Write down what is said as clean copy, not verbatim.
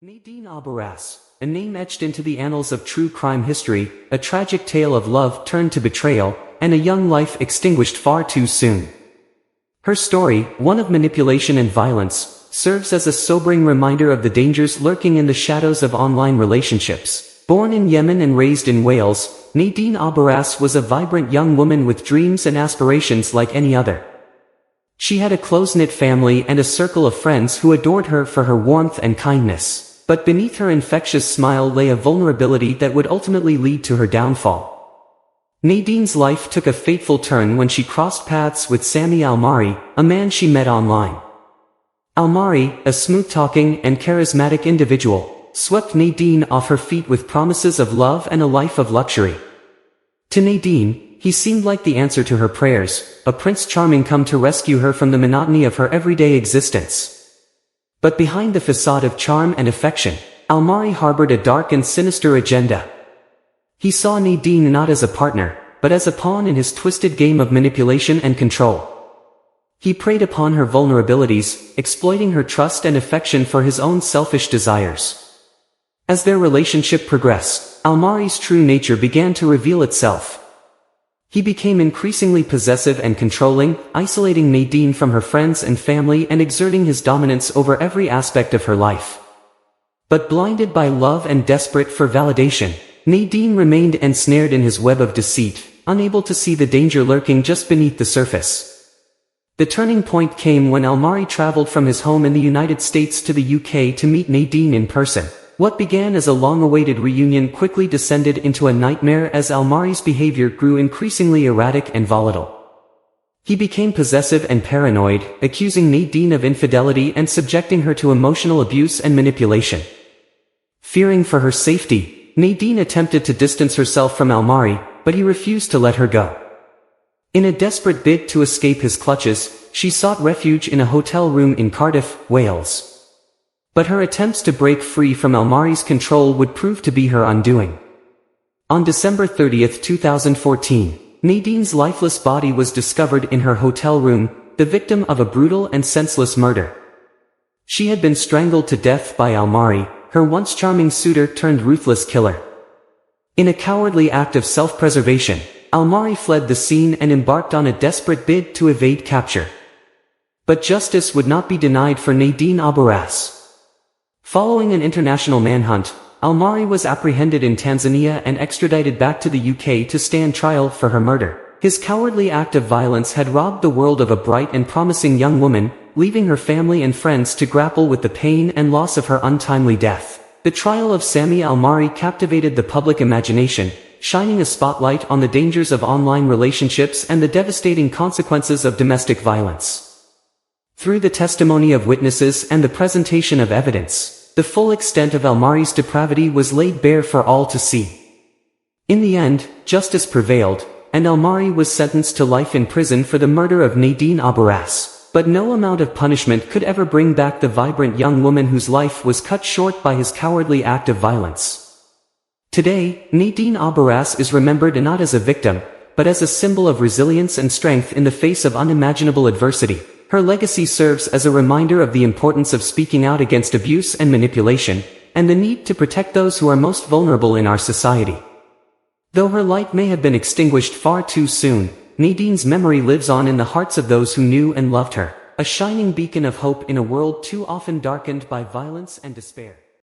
Nadine Aburas, a name etched into the annals of true crime history, a tragic tale of love turned to betrayal, and a young life extinguished far too soon. Her story, one of manipulation and violence, serves as a sobering reminder of the dangers lurking in the shadows of online relationships. Born in Yemen and raised in Wales, Nadine Aburas was a vibrant young woman with dreams and aspirations like any other. She had a close-knit family and a circle of friends who adored her for her warmth and kindness. But beneath her infectious smile lay a vulnerability that would ultimately lead to her downfall. Nadine's life took a fateful turn when she crossed paths with Sami Almari, a man she met online. Almari, a smooth-talking and charismatic individual, swept Nadine off her feet with promises of love and a life of luxury. To Nadine, he seemed like the answer to her prayers, a Prince Charming come to rescue her from the monotony of her everyday existence. But behind the facade of charm and affection, Almari harbored a dark and sinister agenda. He saw Nadine not as a partner, but as a pawn in his twisted game of manipulation and control. He preyed upon her vulnerabilities, exploiting her trust and affection for his own selfish desires. As their relationship progressed, Almari's true nature began to reveal itself. He became increasingly possessive and controlling, isolating Nadine from her friends and family and exerting his dominance over every aspect of her life. But blinded by love and desperate for validation, Nadine remained ensnared in his web of deceit, unable to see the danger lurking just beneath the surface. The turning point came when Almari traveled from his home in the United States to the UK to meet Nadine in person. What began as a long-awaited reunion quickly descended into a nightmare as Almari's behavior grew increasingly erratic and volatile. He became possessive and paranoid, accusing Nadine of infidelity and subjecting her to emotional abuse and manipulation. Fearing for her safety, Nadine attempted to distance herself from Almari, but he refused to let her go. In a desperate bid to escape his clutches, she sought refuge in a hotel room in Cardiff, Wales. But her attempts to break free from Almari's control would prove to be her undoing. On December 30, 2014, Nadine's lifeless body was discovered in her hotel room, the victim of a brutal and senseless murder. She had been strangled to death by Almari, her once charming suitor turned ruthless killer. In a cowardly act of self-preservation, Almari fled the scene and embarked on a desperate bid to evade capture. But justice would not be denied for Nadine Aburas. Following an international manhunt, Almari was apprehended in Tanzania and extradited back to the UK to stand trial for her murder. His cowardly act of violence had robbed the world of a bright and promising young woman, leaving her family and friends to grapple with the pain and loss of her untimely death. The trial of Sami Almari captivated the public imagination, shining a spotlight on the dangers of online relationships and the devastating consequences of domestic violence. Through the testimony of witnesses and the presentation of evidence, the full extent of Almari's depravity was laid bare for all to see. In the end, justice prevailed, and Almari was sentenced to life in prison for the murder of Nadine Aburas. But no amount of punishment could ever bring back the vibrant young woman whose life was cut short by his cowardly act of violence. Today, Nadine Aburas is remembered not as a victim, but as a symbol of resilience and strength in the face of unimaginable adversity. Her legacy serves as a reminder of the importance of speaking out against abuse and manipulation, and the need to protect those who are most vulnerable in our society. Though her light may have been extinguished far too soon, Nadine's memory lives on in the hearts of those who knew and loved her, a shining beacon of hope in a world too often darkened by violence and despair.